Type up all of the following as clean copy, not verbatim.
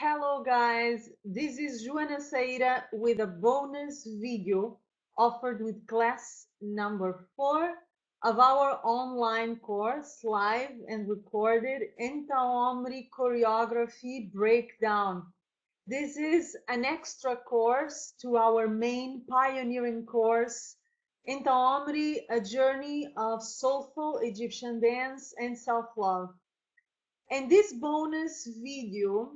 Hello guys, this is Joana Saahirah with a bonus video offered with class number 4 of our online course, live and recorded, Enta Omri Choreography Breakdown. This is an extra course to our main pioneering course, Enta Omri, a journey of soulful Egyptian dance and self-love. And this bonus video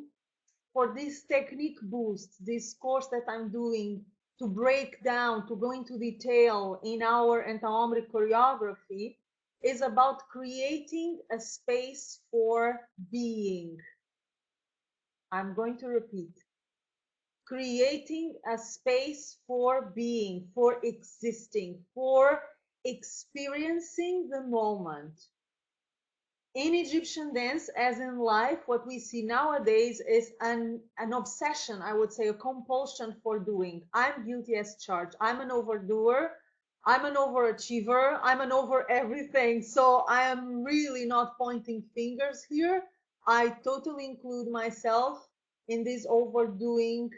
for this technique boost, this course that I'm doing to break down, to go into detail in our Enta choreography, is about creating a space for being. I'm going to repeat. Creating a space for being, for existing, for experiencing the moment. In Egyptian dance, as in life, what we see nowadays is an obsession, I would say, a compulsion for doing. I'm guilty as charged. I'm an overdoer. I'm an overachiever. I'm an over everything. So I am really not pointing fingers here. I totally include myself in this overdoing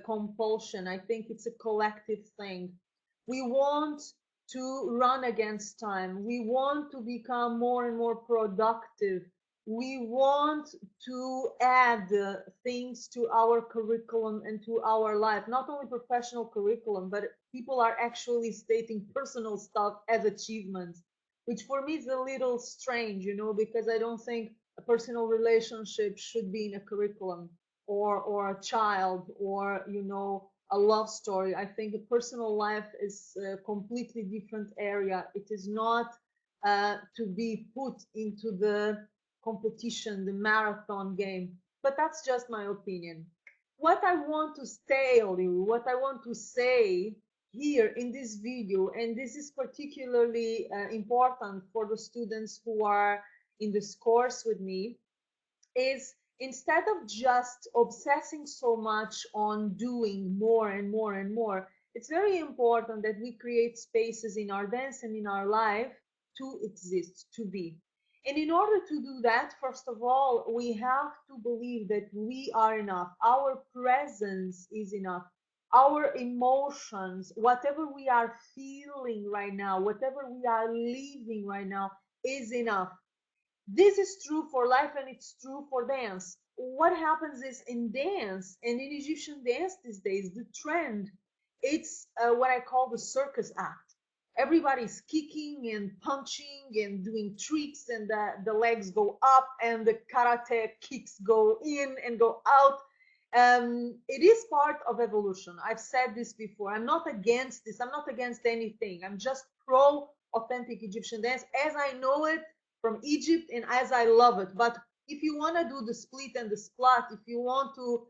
compulsion. I think it's a collective thing. We want to run against time. We want to become more and more productive. We want to add things to our curriculum and to our life, not only professional curriculum, but people are actually stating personal stuff as achievements, which for me is a little strange, because I don't think a personal relationship should be in a curriculum or a child or a love story. I think a personal life is a completely different area. It is not to be put into the competition, the marathon game. But that's just my opinion. What I want to tell you, what I want to say here in this video, and this is particularly important for the students who are in this course with me, is instead of just obsessing so much on doing more and more and more, it's very important that we create spaces in our dance and in our life to exist, to be. And in order to do that, first of all, we have to believe that we are enough. Our presence is enough. Our emotions, whatever we are feeling right now, whatever we are living right now, is enough. This is true for life and it's true for dance. What happens is in dance and in Egyptian dance these days, the trend, it's what I call the circus act. Everybody's kicking and punching and doing tricks, and the legs go up and the karate kicks go in and go out. It is part of evolution. I've said this before. I'm not against this. I'm not against anything. I'm just pro authentic Egyptian dance as I know it from Egypt and as I love it. But if you want to do the split and the splat, if you want to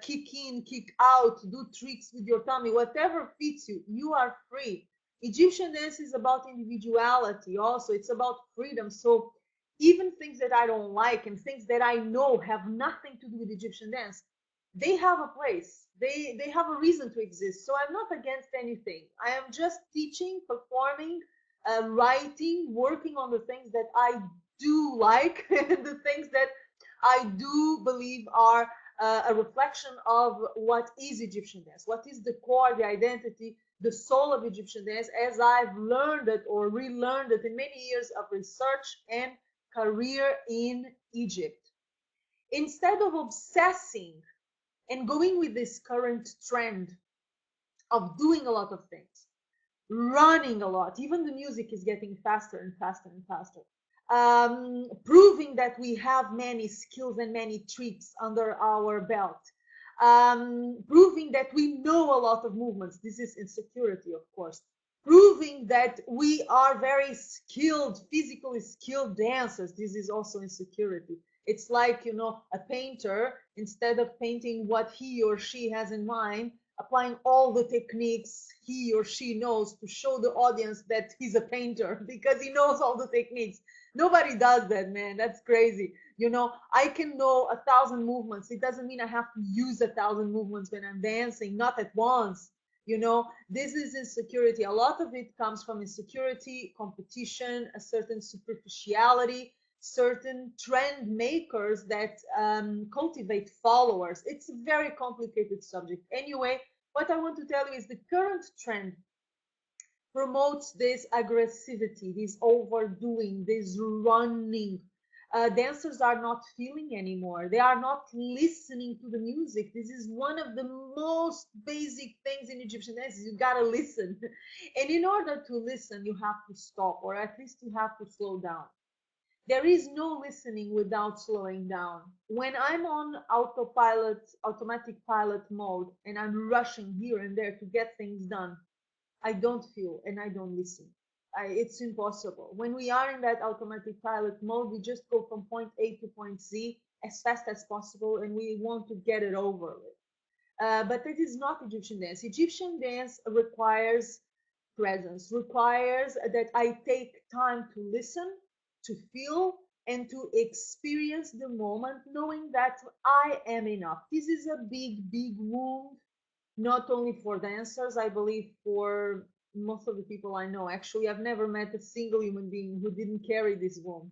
kick in, kick out, do tricks with your tummy, whatever fits you, you are free. Egyptian dance is about individuality also. It's about freedom. So even things that I don't like and things that I know have nothing to do with Egyptian dance, they have a place. They have a reason to exist. So I'm not against anything. I am just teaching, performing, writing, working on the things that I do like, and the things that I do believe are a reflection of what is Egyptian dance, what is the core, the identity, the soul of Egyptian dance, as I've learned it or relearned it in many years of research and career in Egypt. Instead of obsessing and going with this current trend of doing a lot of things, running a lot. Even the music is getting faster and faster and faster. Proving that we have many skills and many tricks under our belt. Proving that we know a lot of movements. This is insecurity, of course. Proving that we are very skilled, physically skilled dancers. This is also insecurity. It's like, a painter, instead of painting what he or she has in mind, applying all the techniques he or she knows to show the audience that he's a painter because he knows all the techniques. Nobody does that, man. That's crazy. I can know 1,000 movements. It doesn't mean I have to use 1,000 movements when I'm dancing, not at once. This is insecurity. A lot of it comes from insecurity, competition, a certain superficiality, certain trend makers that cultivate followers. It's a very complicated subject. Anyway, what I want to tell you is the current trend promotes this aggressivity, this overdoing, this running. Dancers are not feeling anymore. They are not listening to the music. This is one of the most basic things in Egyptian dance. You gotta listen, and in order to listen, you have to stop, or at least you have to slow down. There is no listening without slowing down. When I'm on autopilot, automatic pilot mode, and I'm rushing here and there to get things done, I don't feel and I don't listen. It's impossible. When we are in that automatic pilot mode, we just go from point A to point Z as fast as possible and we want to get it over with. But it is not Egyptian dance. Egyptian dance requires presence, requires that I take time to listen, to feel, and to experience the moment, knowing that I am enough. This is a big, big wound, not only for dancers, I believe for most of the people I know. Actually, I've never met a single human being who didn't carry this wound.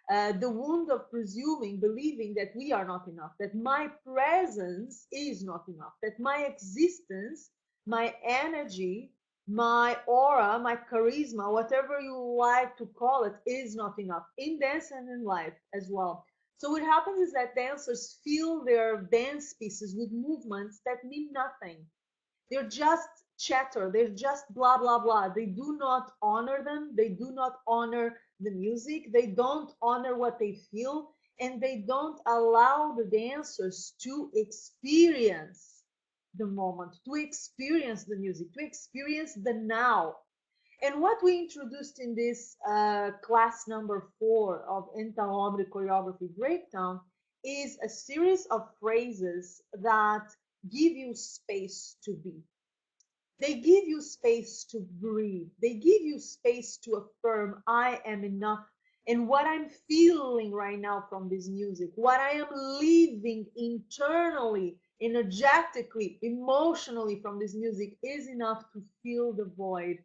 The wound of presuming, believing that we are not enough, that my presence is not enough, that my existence, my energy, my aura, my charisma, whatever you like to call it, is not enough in dance and in life as well. So what happens is that dancers fill their dance pieces with movements that mean nothing. They're just chatter. They're just blah, blah, blah. They do not honor them. They do not honor the music. They don't honor what they feel. And they don't allow the dancers to experience the moment, to experience the music, to experience the now. And what we introduced in this class number 4 of Enta Omri choreography breakdown is a series of phrases that give you space to be. They give you space to breathe. They give you space to affirm, I am enough. And what I'm feeling right now from this music, what I am living internally, energetically, emotionally from this music is enough to fill the void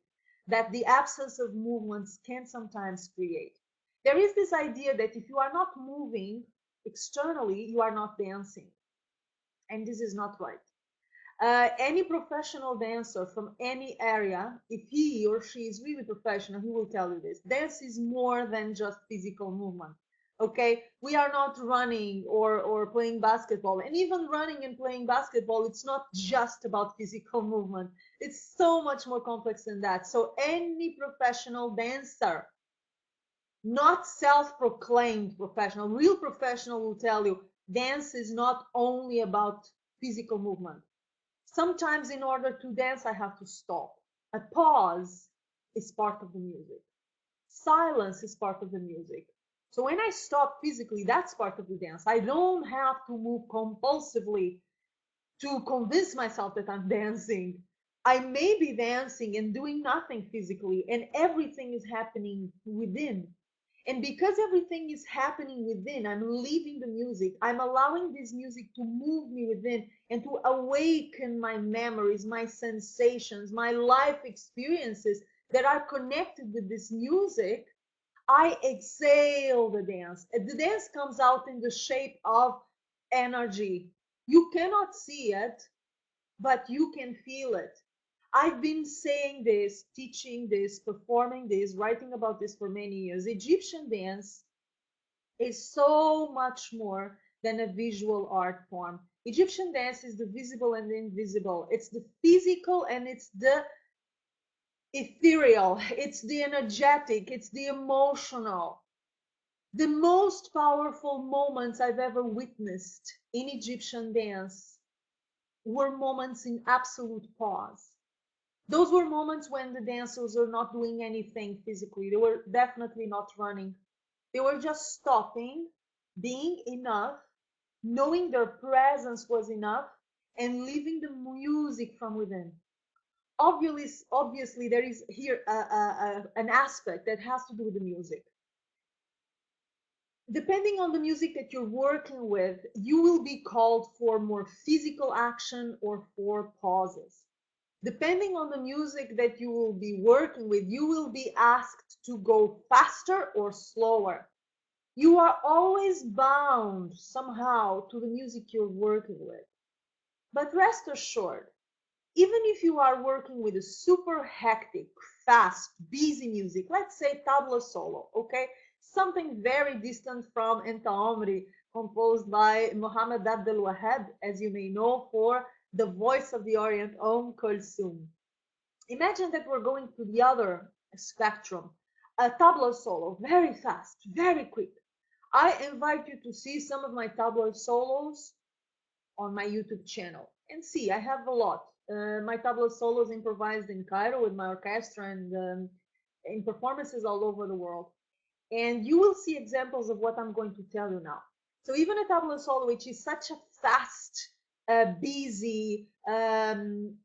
that the absence of movements can sometimes create. There is this idea that if you are not moving externally, you are not dancing. And this is not right. Any professional dancer from any area, if he or she is really professional, he will tell you this. Dance is more than just physical movement. Okay, we are not running or playing basketball, and even running and playing basketball, it's not just about physical movement. It's so much more complex than that. So any professional dancer, not self-proclaimed professional, real professional will tell you dance is not only about physical movement. Sometimes in order to dance, I have to stop. A pause is part of the music. Silence is part of the music. So when I stop physically, that's part of the dance. I don't have to move compulsively to convince myself that I'm dancing. I may be dancing and doing nothing physically, and everything is happening within. And because everything is happening within, I'm leaving the music. I'm allowing this music to move me within and to awaken my memories, my sensations, my life experiences that are connected with this music. I exhale the dance. The dance comes out in the shape of energy. You cannot see it, but you can feel it. I've been saying this, teaching this, performing this, writing about this for many years. Egyptian dance is so much more than a visual art form. Egyptian dance is the visible and the invisible. It's the physical and it's the ethereal. It's the energetic. It's the emotional. The most powerful moments I've ever witnessed in Egyptian dance were moments in absolute pause. Those were moments when the dancers were not doing anything physically. They were definitely not running. They were just stopping, being enough, knowing their presence was enough, and leaving the music from within. Obviously, there is here an aspect that has to do with the music. Depending on the music that you're working with, you will be called for more physical action or for pauses. Depending on the music that you will be working with, you will be asked to go faster or slower. You are always bound somehow to the music you're working with. But rest assured, even if you are working with a super hectic, fast, busy music, let's say tabla solo, okay? Something very distant from Enta Omri, composed by Mohammed Abdel Wahab, as you may know, for the voice of the Orient, Kulsum. Imagine that we're going to the other spectrum, a tabla solo, very fast, very quick. I invite you to see some of my tabla solos on my YouTube channel and see. I have a lot. My tabla solos improvised in Cairo with my orchestra and in performances all over the world. And you will see examples of what I'm going to tell you now. So even a tabla solo, which is such a fast, busy,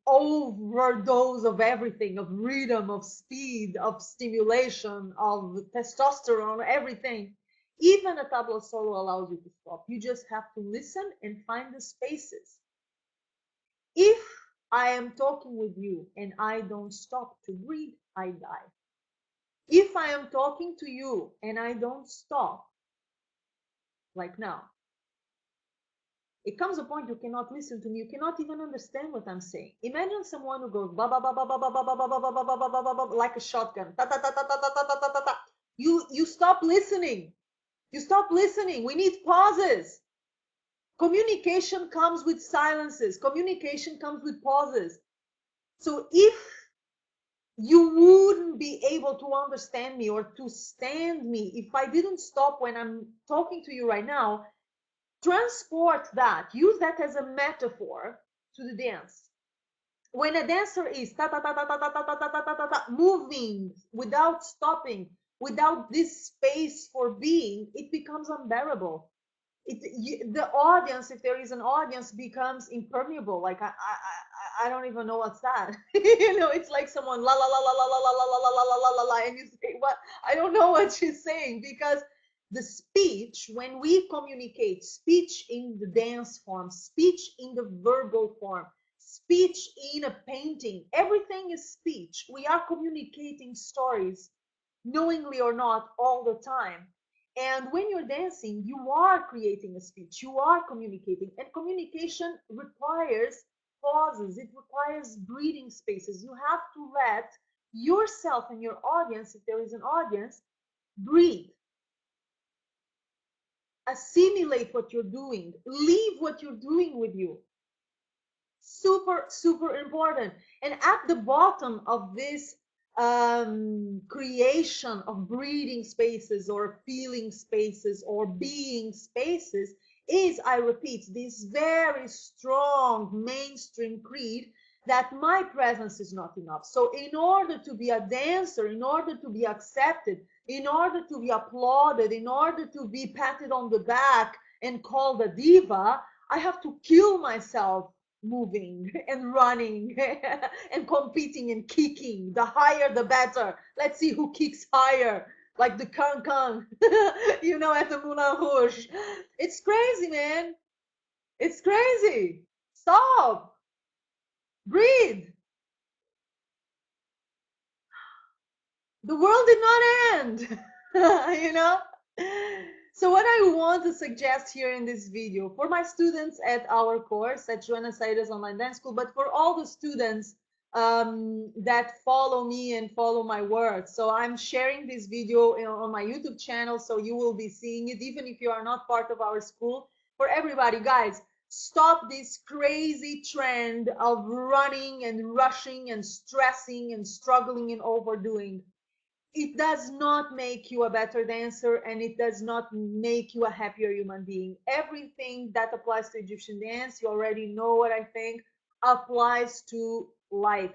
overdose of everything, of rhythm, of speed, of stimulation, of testosterone, everything. Even a tabla solo allows you to stop. You just have to listen and find the spaces. If I am talking with you and I don't stop to breathe, I die. If I am talking to you and I don't stop, like now, it comes a point you cannot listen to me, you cannot even understand what I'm saying. Imagine someone who goes ba ba ba ba ba ba ba ba ba ba ba ba ba ba ba like a shotgun. Ta ta ta ta ta ta ta ta ta ta. You stop listening. You stop listening. We need pauses. Communication comes with silences. Communication comes with pauses. So if you wouldn't be able to understand me or to stand me if I didn't stop when I'm talking to you right now, transport that, use that as a metaphor to the dance. When a dancer is ta ta ta ta ta ta ta ta ta ta ta moving without stopping, without this space for being, it becomes unbearable. The audience, if there is an audience, becomes impermeable. Like I don't even know what's that. It's like someone la la la la la la la la la la la la la la, and you say what? I don't know what she's saying, because the speech, when we communicate, speech in the dance form, speech in the verbal form, speech in a painting, everything is speech. We are communicating stories, knowingly or not, all the time. And when you're dancing, you are creating a speech, you are communicating, and communication requires pauses, it requires breathing spaces. You have to let yourself and your audience, if there is an audience, breathe, assimilate what you're doing, leave what you're doing with you. Super, super important. And at the bottom of this creation of breathing spaces or feeling spaces or being spaces is, I repeat, this very strong mainstream creed that my presence is not enough. So in order to be a dancer, in order to be accepted, in order to be applauded, in order to be patted on the back and called a diva, I have to kill myself moving and running and competing and kicking. The higher, the better. Let's see who kicks higher, like the can, at the Moulin Rouge. It's crazy, man. It's crazy. Stop. Breathe. The world did not end. you know? So what I want to suggest here in this video for my students at our course at Joana Saahirah's online dance school, but for all the students that follow me and follow my work. So I'm sharing this video on my YouTube channel, so you will be seeing it even if you are not part of our school. For everybody, guys, stop this crazy trend of running and rushing and stressing and struggling and overdoing. It does not make you a better dancer, and it does not make you a happier human being. Everything that applies to Egyptian dance, you already know what I think, applies to life.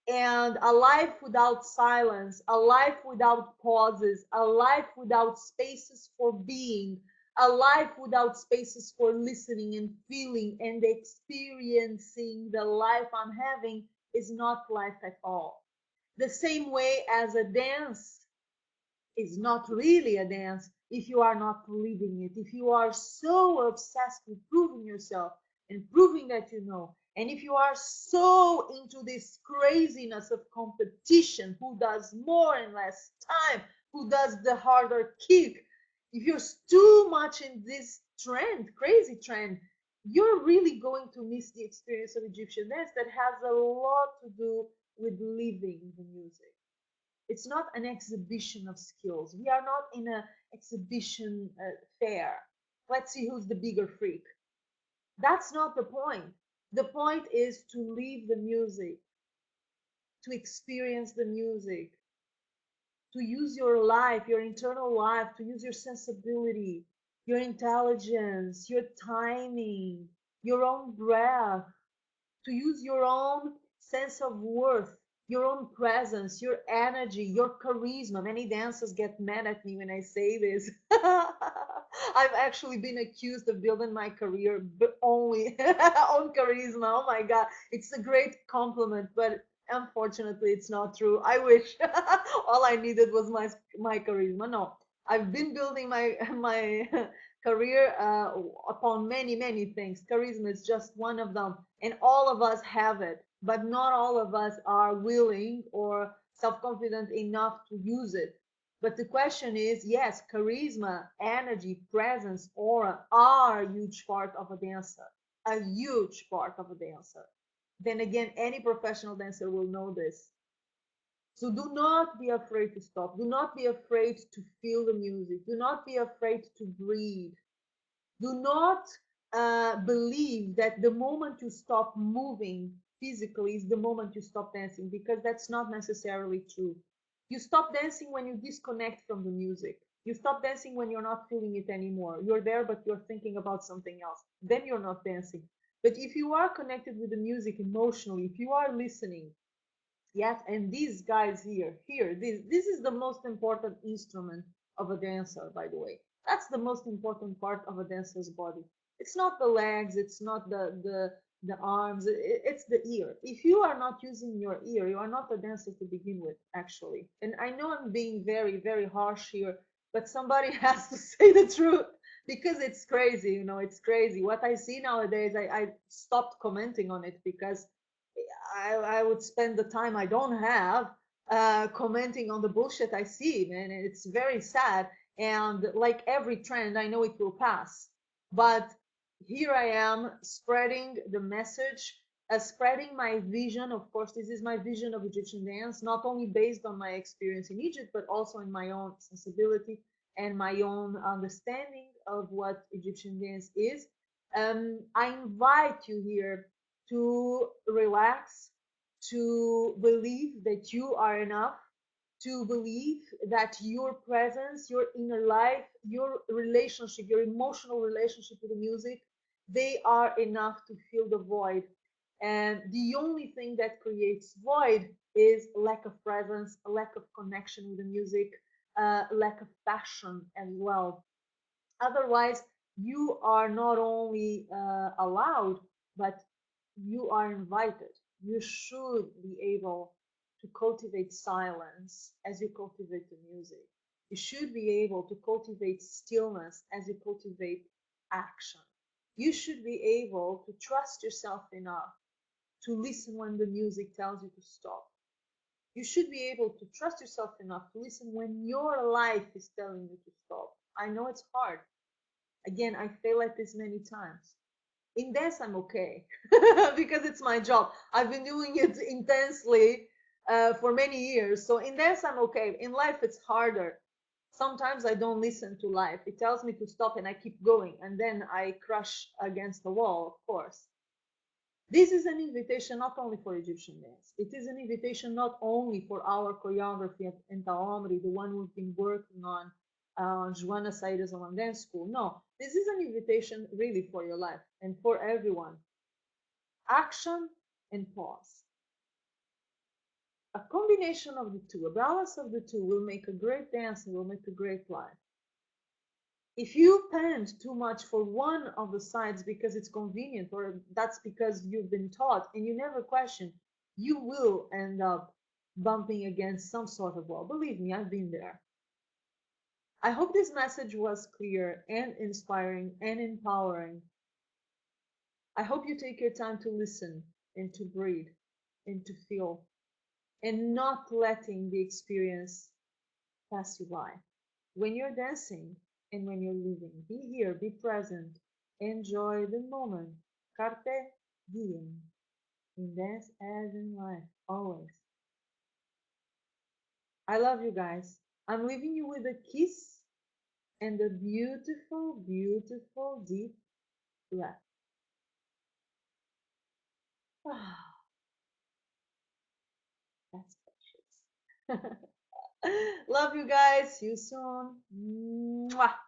And a life without silence, a life without pauses, a life without spaces for being, a life without spaces for listening and feeling and experiencing the life I'm having is not life at all. The same way as a dance is not really a dance if you are not living it. If you are so obsessed with proving yourself and proving that you know, and if you are so into this craziness of competition, who does more in less time, who does the harder kick, If you're too much in this trend, crazy trend, you're really going to miss the experience of Egyptian dance that has a lot to do with living the music. It's not an exhibition of skills. We are not in an exhibition fair. Let's see who's the bigger freak. That's not the point. The point is to live the music, to experience the music, to use your life, your internal life, to use your sensibility, your intelligence, your timing, your own breath, to use your own sense of worth, your own presence, your energy, your charisma. Many dancers get mad at me when I say this. I've actually been accused of building my career only on charisma. Oh my God, it's a great compliment, but unfortunately, it's not true. I wish all I needed was my charisma. No, I've been building my career upon many things. Charisma is just one of them, and all of us have it, but not all of us are willing or self-confident enough to use it. But the question is, yes, charisma, energy, presence, aura are a huge part of a dancer, a huge part of a dancer. Then again, any professional dancer will know this. So do not be afraid to stop. Do not be afraid to feel the music. Do not be afraid to breathe. Do not believe that the moment you stop moving physically is the moment you stop dancing, because that's not necessarily true. You stop dancing when you disconnect from the music. You stop dancing when you're not feeling it anymore. You're there, but you're thinking about something else. Then you're not dancing. But if you are connected with the music emotionally, if you are listening, yes, and these guys here, this is the most important instrument of a dancer, by the way. That's the most important part of a dancer's body. It's not the legs, it's not the arms, it's the ear. If you are not using your ear, you are not a dancer to begin with, actually. And I know I'm being very harsh here, but somebody has to say the truth because it's crazy, it's crazy. What I see nowadays, I stopped commenting on it because I would spend the time I don't have commenting on the bullshit I see, man. It's very sad. And like every trend, I know it will pass. But here I am spreading the message, spreading my vision. Of course, this is my vision of Egyptian dance, not only based on my experience in Egypt, but also in my own sensibility and my own understanding of what Egyptian dance is. I invite you here to relax, to believe that you are enough, to believe that your presence, your inner life, your relationship, your emotional relationship with the music, they are enough to fill the void. And the only thing that creates void is lack of presence, a lack of connection with the music, lack of passion as well. Otherwise, you are not only allowed, but you are invited. You should be able to cultivate silence as you cultivate the music. You should be able to cultivate stillness as you cultivate action. You should be able to trust yourself enough to listen when the music tells you to stop. You should be able to trust yourself enough to listen when your life is telling you to stop. I know it's hard. Again, I fail at this many times. In dance, I'm okay because it's my job. I've been doing it intensely for many years. So in dance, I'm okay. In life, it's harder. Sometimes I don't listen to life. It tells me to stop and I keep going. And then I crush against the wall, of course. This is an invitation not only for Egyptian dance. It is an invitation not only for our choreography at Enta Omri, the one we've been working on, Joana Saahirah's online dance school. No, this is an invitation really for your life and for everyone. Action and pause. A combination of the two, a balance of the two will make a great dance and will make a great life. If you pend too much for one of the sides because it's convenient or that's because you've been taught and you never question, you will end up bumping against some sort of wall. Believe me, I've been there. I hope this message was clear and inspiring and empowering. I hope you take your time to listen and to breathe and to feel and not letting the experience pass you by. When you're dancing, And when you're living, be here, be present, enjoy the moment. Carpe diem. In dance as in life, always. I love you guys. I'm leaving you with a kiss and a beautiful, beautiful deep breath. That's precious. Love you guys. See you soon. Mwah.